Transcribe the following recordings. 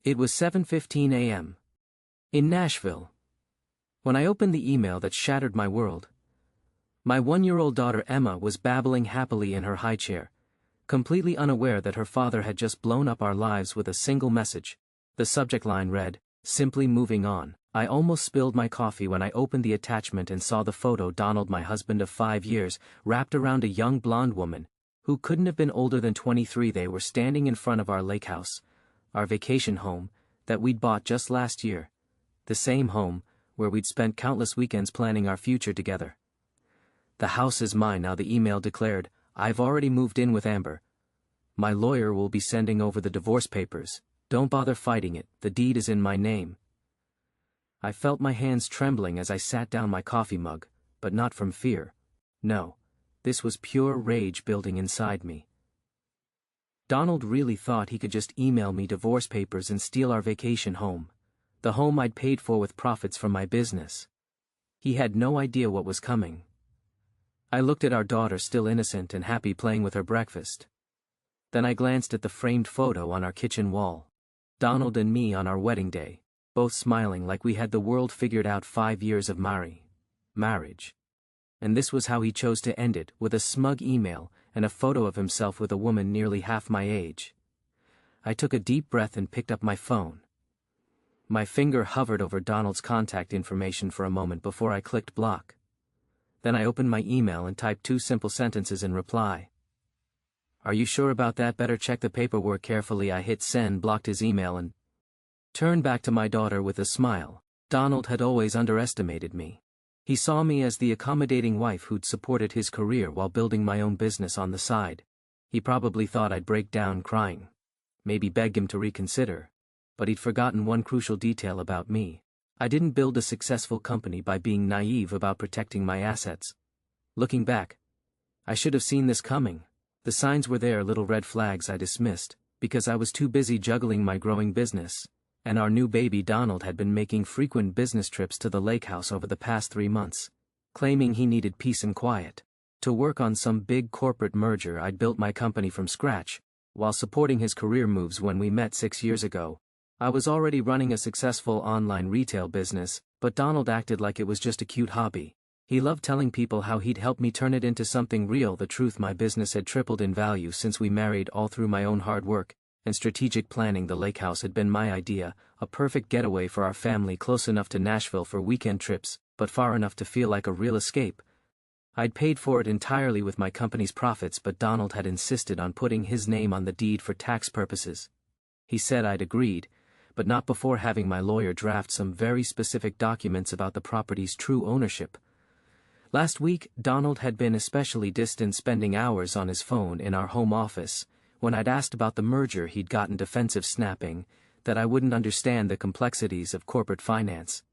It was 7:15 a.m. in Nashville. When I opened the email that shattered my world, my 1-year-old daughter Emma was babbling happily in her high chair, completely unaware that her father had just blown up our lives with a single message. The subject line read, "Simply moving on." I almost spilled my coffee when I opened the attachment and saw the photo. Donald, my husband of 5 years, wrapped around a young blonde woman, who couldn't have been older than 23. They were standing in front of our lake house, our vacation home, that we'd bought just last year. The same home, where we'd spent countless weekends planning our future together. "The house is mine now," the email declared. "I've already moved in with Amber. My lawyer will be sending over the divorce papers. Don't bother fighting it, the deed is in my name." I felt my hands trembling as I sat down my coffee mug, but not from fear. No, this was pure rage building inside me. Donald really thought he could just email me divorce papers and steal our vacation home, the home I'd paid for with profits from my business. He had no idea what was coming. I looked at our daughter, still innocent and happy, playing with her breakfast. Then I glanced at the framed photo on our kitchen wall. Donald and me on our wedding day, both smiling like we had the world figured out. 5 years of marriage. And this was how he chose to end it, with a smug email and a photo of himself with a woman nearly half my age. I took a deep breath and picked up my phone. My finger hovered over Donald's contact information for a moment before I clicked block. Then I opened my email and typed 2 simple sentences in reply. "Are you sure about that? Better check the paperwork carefully." I hit send, blocked his email, and turned back to my daughter with a smile. Donald had always underestimated me. He saw me as the accommodating wife who'd supported his career while building my own business on the side. He probably thought I'd break down crying, maybe beg him to reconsider. But he'd forgotten one crucial detail about me. I didn't build a successful company by being naive about protecting my assets. Looking back, I should have seen this coming. The signs were there, little red flags I dismissed, because I was too busy juggling my growing business and our new baby. Donald had been making frequent business trips to the lake house over the past 3 months, claiming he needed peace and quiet to work on some big corporate merger. I'd built my company from scratch, while supporting his career moves. When we met 6 years ago, I was already running a successful online retail business, but Donald acted like it was just a cute hobby. He loved telling people how he'd help me turn it into something real. The truth, my business had tripled in value since we married, all through my own hard work and strategic planning. The lake house had been my idea, a perfect getaway for our family, close enough to Nashville for weekend trips, but far enough to feel like a real escape. I'd paid for it entirely with my company's profits, but Donald had insisted on putting his name on the deed for tax purposes. He said I'd agreed, but not before having my lawyer draft some very specific documents about the property's true ownership. Last week, Donald had been especially distant, spending hours on his phone in our home office. When I'd asked about the merger, he'd gotten defensive, snapping that I wouldn't understand the complexities of corporate finance.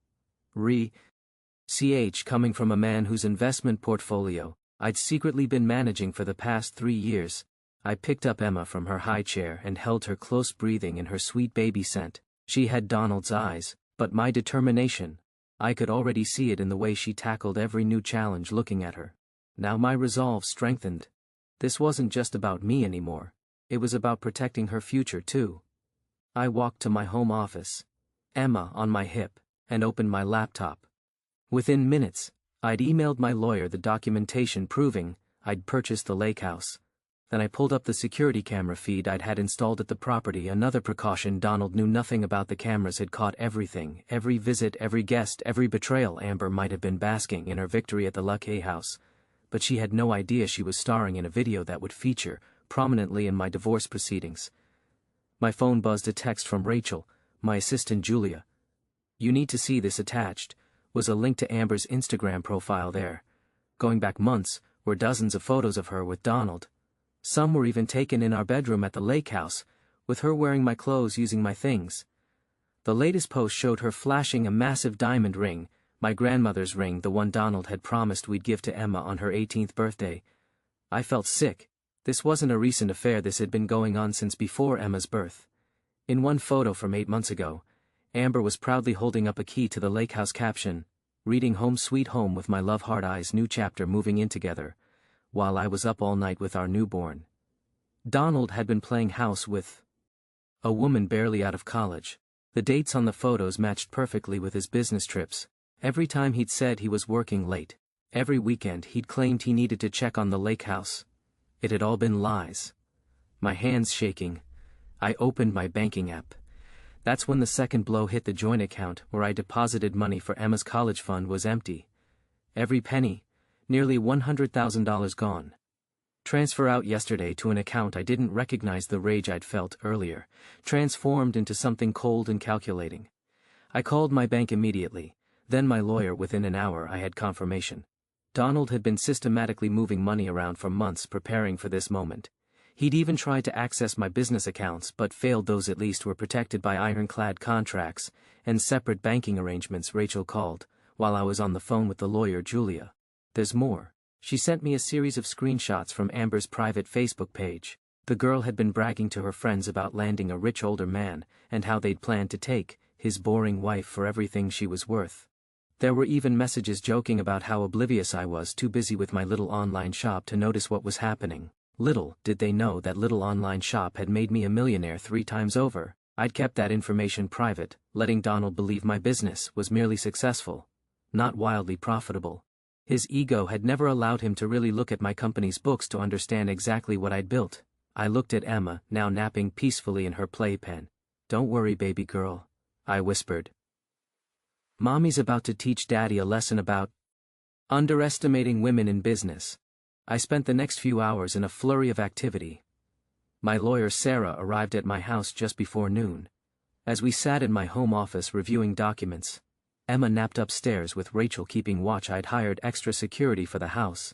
Coming from a man whose investment portfolio I'd secretly been managing for the past 3 years. I picked up Emma from her high chair and held her close, breathing in her sweet baby scent. She had Donald's eyes, but my determination. I could already see it in the way she tackled every new challenge. Looking at her now, my resolve strengthened. This wasn't just about me anymore. It was about protecting her future too. I walked to my home office, Emma on my hip, and opened my laptop. Within minutes, I'd emailed my lawyer the documentation proving I'd purchased the lake house. Then I pulled up the security camera feed I'd had installed at the property. Another precaution Donald knew nothing about. The cameras had caught everything, every visit, every guest, every betrayal. Amber might have been basking in her victory at the lake house, but she had no idea she was starring in a video that would feature prominently in my divorce proceedings. My phone buzzed. A text from Rachel, my assistant Julia. "You need to see this." Attached was a link to Amber's Instagram profile. There, going back months, were dozens of photos of her with Donald. Some were even taken in our bedroom at the lake house, with her wearing my clothes, using my things. The latest post showed her flashing a massive diamond ring, my grandmother's ring, the one Donald had promised we'd give to Emma on her 18th birthday. I felt sick. This wasn't a recent affair. This had been going on since before Emma's birth. In one photo from 8 months ago, Amber was proudly holding up a key to the lake house, caption, "Reading Home Sweet Home with my love, heart eyes, new chapter, moving in together," while I was up all night with our newborn. Donald had been playing house with A woman barely out of college. The dates on the photos matched perfectly with his business trips. Every time he'd said he was working late. Every weekend he'd claimed he needed to check on the lake house. It had all been lies. My hands shaking, I opened my banking app. That's when the second blow hit. The joint account where I deposited money for Emma's college fund was empty. Every penny, nearly $100,000 gone. Transfer out yesterday to an account I didn't recognize. The rage I'd felt earlier transformed into something cold and calculating. I called my bank immediately, then my lawyer. Within an hour I had confirmation. Donald had been systematically moving money around for months, preparing for this moment. He'd even tried to access my business accounts but failed. Those at least were protected by ironclad contracts and separate banking arrangements. Rachel called, while I was on the phone with the lawyer. Julia, there's more. She sent me a series of screenshots from Amber's private Facebook page. The girl had been bragging to her friends about landing a rich older man and how they'd planned to take his boring wife for everything she was worth. There were even messages joking about how oblivious I was, too busy with my little online shop to notice what was happening. Little did they know that little online shop had made me a millionaire 3 times over. I'd kept that information private, letting Donald believe my business was merely successful, not wildly profitable. His ego had never allowed him to really look at my company's books to understand exactly what I'd built. I looked at Emma, now napping peacefully in her playpen. "Don't worry, baby girl," I whispered. "Mommy's about to teach Daddy a lesson about underestimating women in business." I spent the next few hours in a flurry of activity. My lawyer Sarah arrived at my house just before noon. As we sat in my home office reviewing documents, Emma napped upstairs with Rachel keeping watch. I'd hired extra security for the house.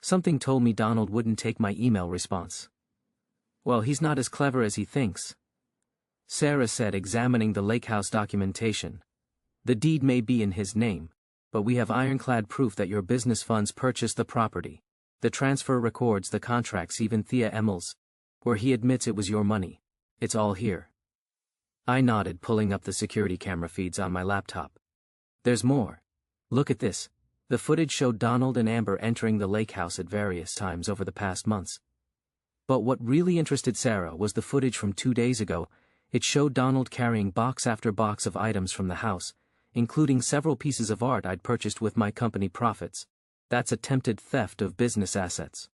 Something told me Donald wouldn't take my email response. "Well, he's not as clever as he thinks," Sarah said, examining the lake house documentation. "The deed may be in his name, but we have ironclad proof that your business funds purchased the property. The transfer records the contracts, even Thea Emil's, where he admits it was your money. It's all here." I nodded, pulling up the security camera feeds on my laptop. "There's more. Look at this." The footage showed Donald and Amber entering the lake house at various times over the past months. But what really interested Sarah was the footage from 2 days ago. It showed Donald carrying box after box of items from the house, including several pieces of art I'd purchased with my company profits. "That's attempted theft of business assets,"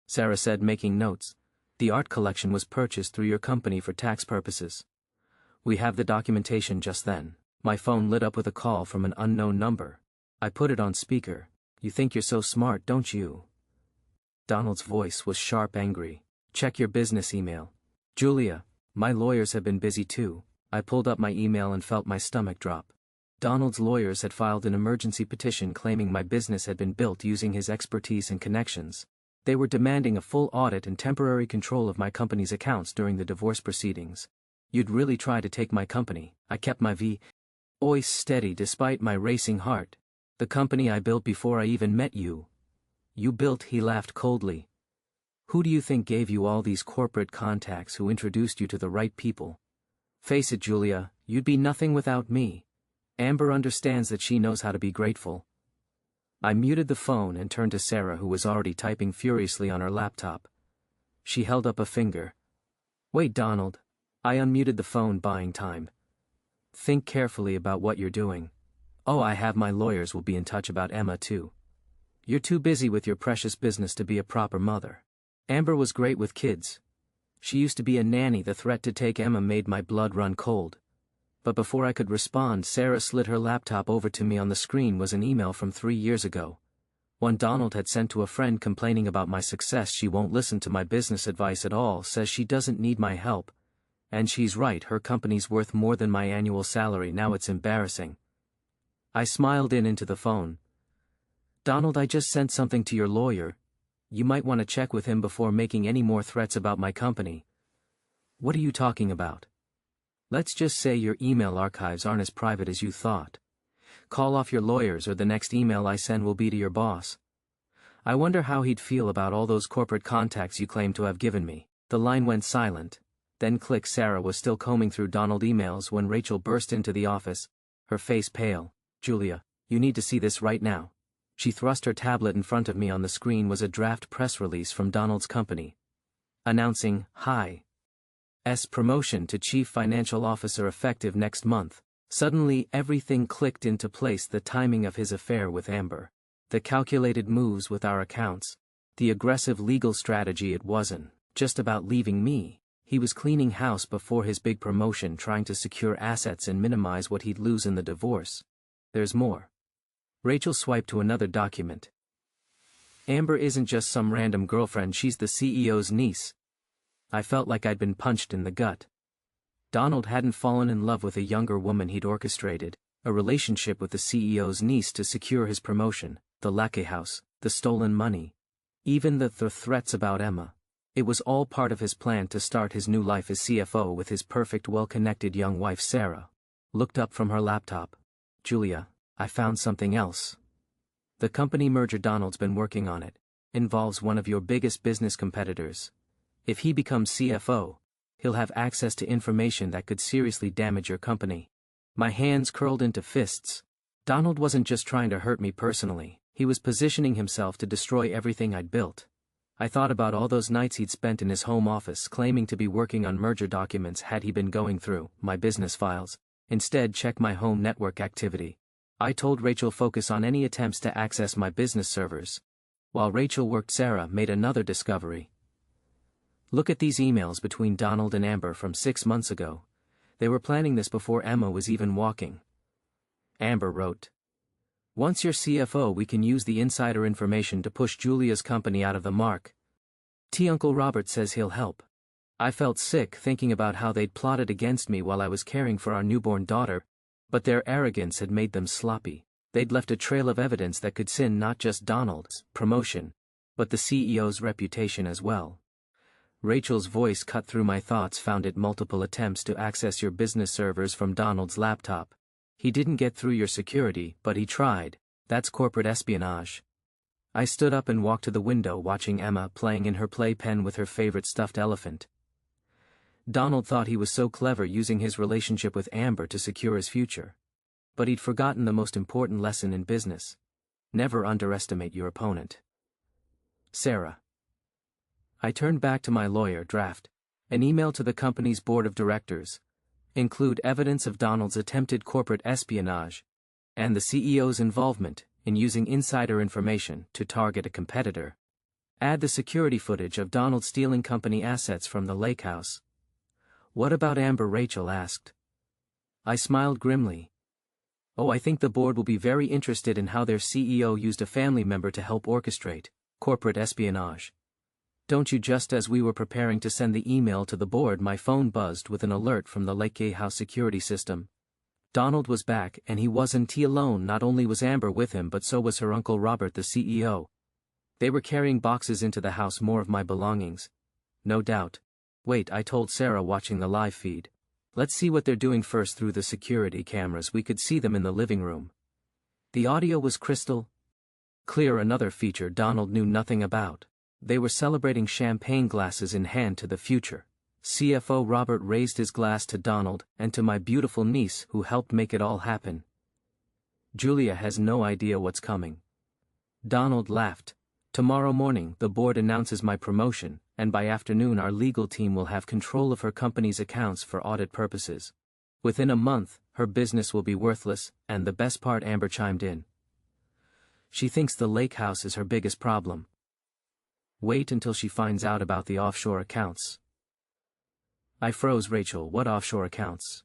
Sarah said, making notes. "The art collection was purchased through your company for tax purposes." "We have the documentation." Just then, my phone lit up with a call from an unknown number. I put it on speaker. "You think you're so smart, don't you?" Donald's voice was sharp, angry. "Check your business email." "Julia, my lawyers have been busy too." I pulled up my email and felt my stomach drop. Donald's lawyers had filed an emergency petition claiming my business had been built using his expertise and connections. They were demanding a full audit and temporary control of my company's accounts during the divorce proceedings. "You'd really try to take my company." I kept my voice steady despite my racing heart. "The company I built before I even met you." "You built," he laughed coldly. "Who do you think gave you all these corporate contacts? Who introduced you to the right people? Face it, Julia, you'd be nothing without me. Amber understands that. She knows how to be grateful." I muted the phone and turned to Sarah, who was already typing furiously on her laptop. She held up a finger. "Wait, Donald." I unmuted the phone, buying time. "Think carefully about what you're doing. Oh, I have my lawyers will be in touch about Emma too. You're too busy with your precious business to be a proper mother. Amber was great with kids. She used to be a nanny." The threat to take Emma made my blood run cold. But before I could respond, Sarah slid her laptop over to me. On the screen was an email from 3 years ago. One Donald had sent to a friend complaining about my success. "She won't listen to my business advice at all, says she doesn't need my help. And she's right, her company's worth more than my annual salary now. It's embarrassing." I smiled into the phone. "Donald, I just sent something to your lawyer. You might want to check with him before making any more threats about my company." "What are you talking about?" "Let's just say your email archives aren't as private as you thought. Call off your lawyers or the next email I send will be to your boss. I wonder how he'd feel about all those corporate contacts you claim to have given me." The line went silent. Then click. Sarah was still combing through Donald emails when Rachel burst into the office, her face pale. "Julia, you need to see this right now." She thrust her tablet in front of me. On the screen was a draft press release from Donald's company, announcing, "Hi. promotion to Chief Financial Officer effective next month. Suddenly everything clicked into place: the timing of his affair with Amber, the calculated moves with our accounts, the aggressive legal strategy. It wasn't just about leaving me. He was cleaning house before his big promotion, trying to secure assets and minimize what he'd lose in the divorce. There's more. Rachel swiped to another document. Amber isn't just some random girlfriend, she's the CEO's niece. I felt like I'd been punched in the gut. Donald hadn't fallen in love with a younger woman, he'd orchestrated a relationship with the CEO's niece to secure his promotion, the lackey house, the stolen money, even the threats about Emma. It was all part of his plan to start his new life as CFO with his perfect, well-connected young wife. Sarah looked up from her laptop. Julia, I found something else. The company merger, Donald's been working on it, involves one of your biggest business competitors. If he becomes CFO, he'll have access to information that could seriously damage your company. My hands curled into fists. Donald wasn't just trying to hurt me personally, he was positioning himself to destroy everything I'd built. I thought about all those nights he'd spent in his home office claiming to be working on merger documents. Had he been going through my business files? Instead, check my home network activity. I told Rachel focus on any attempts to access my business servers. While Rachel worked, Sarah made another discovery. Look at these emails between Donald and Amber from 6 months ago. They were planning this before Emma was even walking. Amber wrote, "Once you're CFO, we can use the insider information to push Julia's company out of the mark. Uncle Robert says he'll help." I felt sick thinking about how they'd plotted against me while I was caring for our newborn daughter, but their arrogance had made them sloppy. They'd left a trail of evidence that could sin not just Donald's promotion, but the CEO's reputation as well. Rachel's voice cut through my thoughts. Found it multiple attempts to access your business servers from Donald's laptop. He didn't get through your security, but he tried. That's corporate espionage. I stood up and walked to the window, watching Emma playing in her playpen with her favorite stuffed elephant. Donald thought he was so clever, using his relationship with Amber to secure his future. But he'd forgotten the most important lesson in business. Never underestimate your opponent. Sarah. I turned back to my lawyer. Draft an email to the company's board of directors. Include evidence of Donald's attempted corporate espionage and the CEO's involvement in using insider information to target a competitor. Add the security footage of Donald stealing company assets from the lake house. What about Amber? Rachel asked. I smiled grimly. Oh, I think the board will be very interested in how their CEO used a family member to help orchestrate corporate espionage. Don't you? Just as we were preparing to send the email to the board, my phone buzzed with an alert from the Lake House security system. Donald was back, and he wasn't alone. Not only was Amber with him, but so was her Uncle Robert, the CEO. They were carrying boxes into the house, more of my belongings. No doubt. Wait, I told Sarah, watching the live feed. Let's see what they're doing first. Through the security cameras, we could see them in the living room. The audio was crystal clear, another feature Donald knew nothing about. They were celebrating, champagne glasses in hand, to the future CFO. Robert raised his glass to Donald and to my beautiful niece who helped make it all happen. Julia has no idea what's coming. Donald laughed. Tomorrow morning the board announces my promotion, and by afternoon our legal team will have control of her company's accounts for audit purposes. Within a month, her business will be worthless, and the best part, Amber chimed in. She thinks the lake house is her biggest problem. Wait until she finds out about the offshore accounts. I froze. Rachel, what offshore accounts?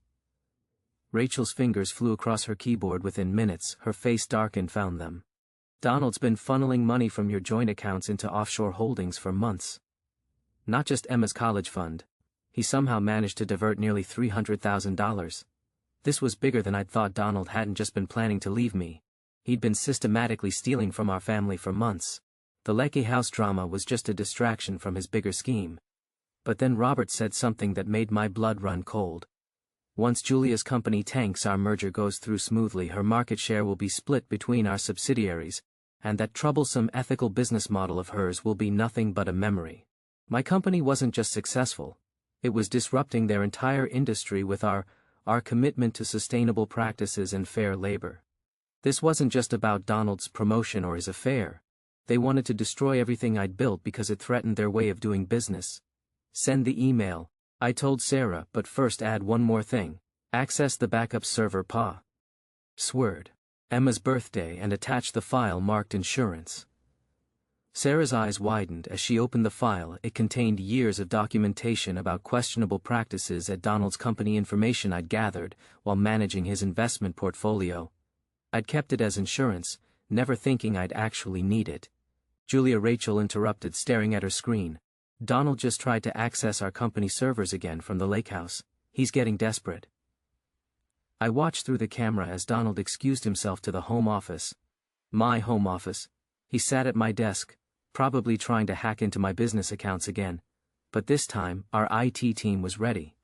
Rachel's fingers flew across her keyboard. Within minutes, her face darkened. Found them. Donald's been funneling money from your joint accounts into offshore holdings for months. Not just Emma's college fund. He somehow managed to divert nearly $300,000. This was bigger than I'd thought. Donald hadn't just been planning to leave me. He'd been systematically stealing from our family for months. The Lecky House drama was just a distraction from his bigger scheme. But then Robert said something that made my blood run cold. Once Julia's company tanks, our merger goes through smoothly, her market share will be split between our subsidiaries, and that troublesome ethical business model of hers will be nothing but a memory. My company wasn't just successful, it was disrupting their entire industry with our commitment to sustainable practices and fair labor. This wasn't just about Donald's promotion or his affair. They wanted to destroy everything I'd built because it threatened their way of doing business. Send the email, I told Sarah, but first add one more thing. Access the backup server Sword. Emma's birthday and attach the file marked insurance. Sarah's eyes widened as she opened the file. It contained years of documentation about questionable practices at Donald's company, information I'd gathered while managing his investment portfolio. I'd kept it as insurance, never thinking I'd actually need it. Julia Rachel interrupted, staring at her screen. Donald just tried to access our company servers again from the lake house. He's getting desperate. I watched through the camera as Donald excused himself to the home office. My home office. He sat at my desk, probably trying to hack into my business accounts again. But this time, our IT team was ready.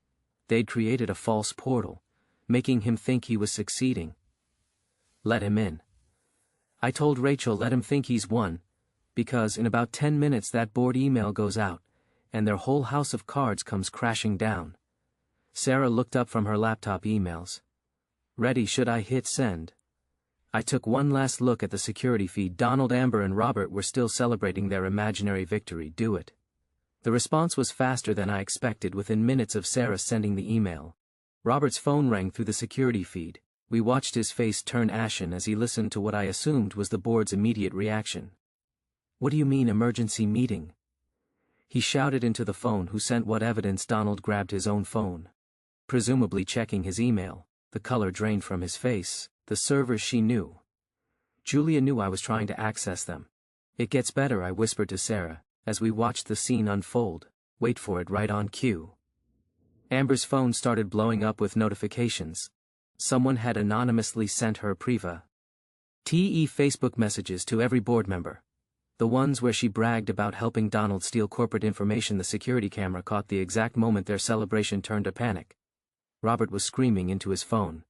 They'd created a false portal, making him think he was succeeding. Let him in. I told Rachel, let him think he's won, because in about 10 minutes that board email goes out, and their whole house of cards comes crashing down. Sarah looked up from her laptop emails. Ready? Should I hit send? I took one last look at the security feed. Donald, Amber and Robert were still celebrating their imaginary victory. Do it. The response was faster than I expected. Within minutes of Sarah sending the email, Robert's phone rang through the security feed. We watched his face turn ashen as he listened to what I assumed was the board's immediate reaction. What do you mean, emergency meeting? He shouted into the phone. Who sent what evidence? Donald grabbed his own phone. Presumably checking his email. The color drained from his face. The servers, she knew. Julia knew I was trying to access them. It gets better, I whispered to Sarah, as we watched the scene unfold. Wait for it, right on cue. Amber's phone started blowing up with notifications. Someone had anonymously sent her Facebook messages to every board member. The ones where she bragged about helping Donald steal corporate information. The security camera caught the exact moment their celebration turned to panic. Robert was screaming into his phone.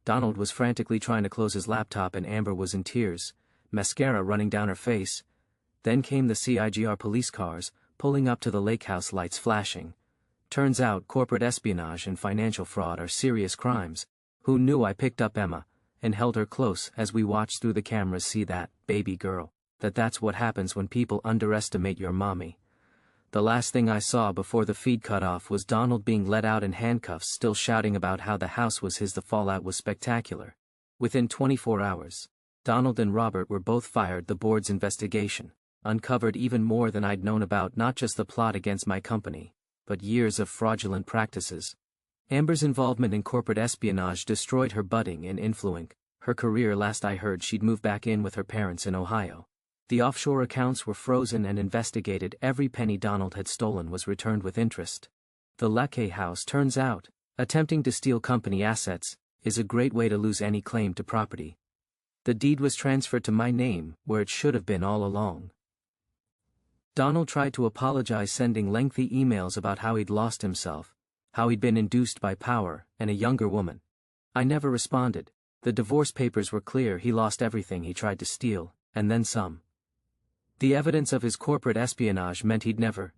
Donald was frantically trying to close his laptop and Amber was in tears, mascara running down her face. Then came the CIGR police cars, pulling up to the lake house, lights flashing. Turns out corporate espionage and financial fraud are serious crimes. Who knew? I picked up Emma and held her close as we watched through the cameras. See that, baby girl? That's what happens when people underestimate your mommy. The last thing I saw before the feed cut off was Donald being let out in handcuffs, still shouting about how the house was his. The fallout was spectacular. Within 24 hours, Donald and Robert were both fired. The board's investigation uncovered even more than I'd known about, not just the plot against my company, but years of fraudulent practices. Amber's involvement in corporate espionage destroyed her budding and influenced her career. Last I heard, she'd moved back in with her parents in Ohio. The offshore accounts were frozen and investigated. Every penny Donald had stolen was returned with interest. The Lackey house, turns out, attempting to steal company assets, is a great way to lose any claim to property. The deed was transferred to my name, where it should have been all along. Donald tried to apologize, sending lengthy emails about how he'd lost himself, how he'd been induced by power and a younger woman. I never responded. The divorce papers were clear. He lost everything he tried to steal, and then some. The evidence of his corporate espionage meant he'd never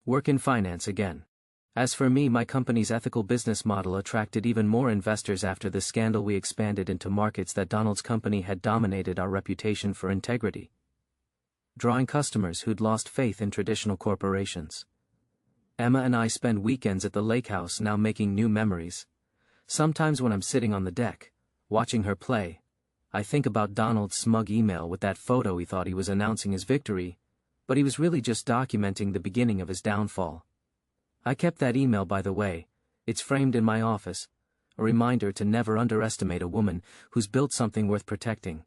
work in finance again. As for me, my company's ethical business model attracted even more investors after the scandal. We expanded into markets that Donald's company had dominated. Our reputation for integrity, drawing customers who'd lost faith in traditional corporations. Emma and I spend weekends at the lake house now, making new memories. Sometimes when I'm sitting on the deck, watching her play, I think about Donald's smug email with that photo. He thought he was announcing his victory, but he was really just documenting the beginning of his downfall. I kept that email, by the way. It's framed in my office, a reminder to never underestimate a woman who's built something worth protecting.